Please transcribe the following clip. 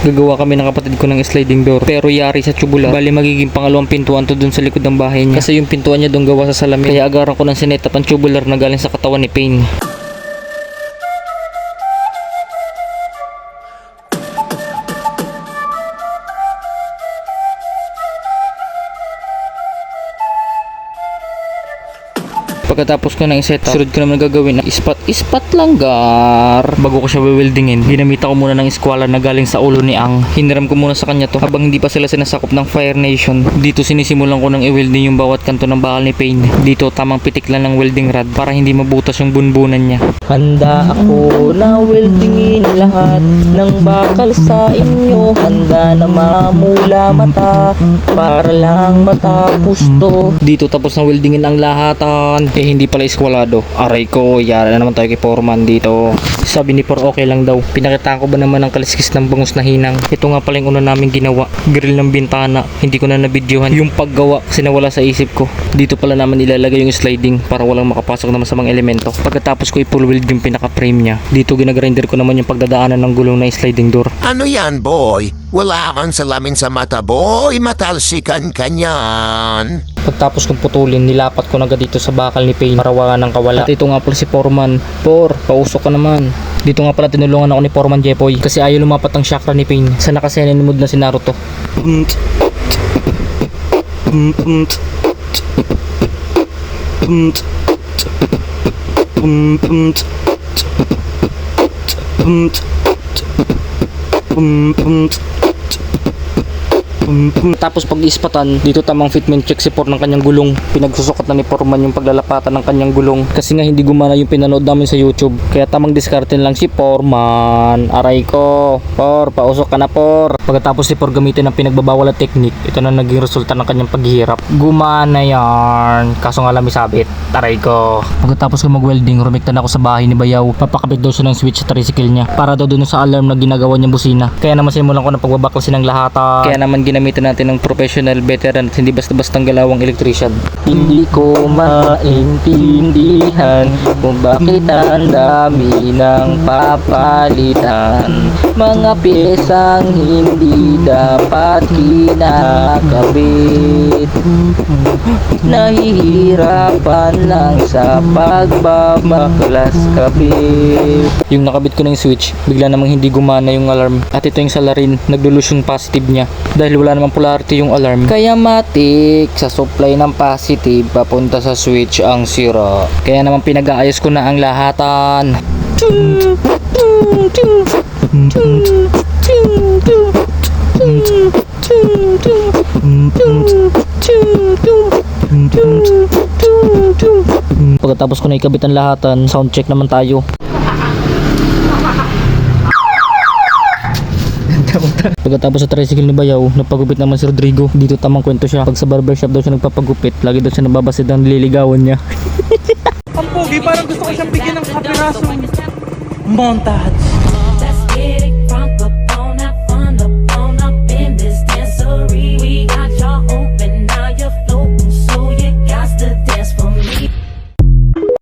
Gagawa kami ng kapatid ko ng sliding door, pero yari sa tubular. Bali magiging pangalawang pintuan to dun sa likod ng bahay niya. Kasi yung pintuan niya dun gawa sa salamin. Kaya agaran ko ng sinetap ang tubular na galing sa katawan ni Payne. Pagkatapos ko ng setup, sunod ko naman gagawin na ispat lang gar. Bago ko siya weldingin, ginamita ko muna ng squalor na galing sa ulo ni Ang. Hiniram ko muna sa kanya to habang hindi pa sila sinasakop ng Fire Nation. Dito sinisimulan ko ng i-welding yung bawat kanto ng bakal ni Payne. Dito tamang pitik lang ng welding rod para hindi mabutas yung bunbunan niya. Handa ako na weldingin lahat ng bakal sa inyo. Handa na mamula mata para lang matapos to. Dito tapos na weldingin ang lahatan. Hindi pala iskwalado. Aray ko, yara na naman tayo kay Foreman dito. Sabi ni Por okay lang daw. Pinakita ko ba naman ang kaliskis ng bangus na hinang. Ito nga pala yung una namin ginawa. Grill ng bintana. Hindi ko na nabidyohan yung paggawa kasi nawala sa isip ko. Dito pala naman ilalagay yung sliding para walang makapasok na masamang elemento. Pagkatapos ko i-full weld yung pinaka-frame niya. Dito ginagrinder ko naman yung pagdadaanan ng gulong na sliding door. Ano yan, boy? Wala kang salamin sa mata, boy. Matalsikan ka niyan. Pagtapos kong putulin, nilapat ko na agad dito sa bakal ni Payne para wala ng kawala. At ito nga pala si Foreman. Por, pausok ka naman. Dito nga pala tinulungan ako ni Foreman Jepoy kasi ayaw lumapat ang chakra ni Payne sa nakasenin mood na si Naruto. Tapos pag ispatan, dito tamang fitment check si Por ng kanyang gulong. Pinagsusukat na ni Foreman yung paglalapatan ng kanyang gulong kasi nga hindi gumana yung pinanood namin sa YouTube. Kaya tamang diskarte lang si Foreman. Aray ko, Por, pausok ka na Por. Pagkatapos si Por gamitin ang pinagbabawal na technique, ito na naging resulta ng kanyang paghihirap. Gumana yarn, kaso nga lami sabit. Aray ko. Pagkatapos ko mag-welding, rumiktan ako sa bahay ni Bayaw. Papakabit daw siya ng switch sa tricycle niya para daw doon sa alarm na ginagawa niyang busina. Kaya naman simulan ko ng pagbabaklasin ng lahatan. Kaya naman ginamitan natin ng professional veteran at hindi basta-bastang galawang electrician. Hindi ko maintindihan kung bakit ang dami ng papalitan. Mga pyesang hindi dapat kinakabit. Nahihirapan lang sa pagbabaklas kabit. Yung nakabit ko ng switch, bigla namang hindi gumana yung alarm. At ito yung salarin, naglulus yung positive niya. Dahil wala namang polarity yung alarm. Kaya matik sa supply ng positive papunta sa switch ang sira. Kaya naman pinag-aayos ko na ang lahatan. Pagkatapos ko na ikabit ang lahatan, sound check naman tayo. Pagkatapos sa tricycle ni Bayaw, napagupit naman si Rodrigo. Dito tamang kwento siya. Pag sa barbershop daw siya nagpapagupit, lagi daw siya nababasid ng nililigawan niya. Ang pogi, parang gusto ko siyang bigyan ng kapirasong montage.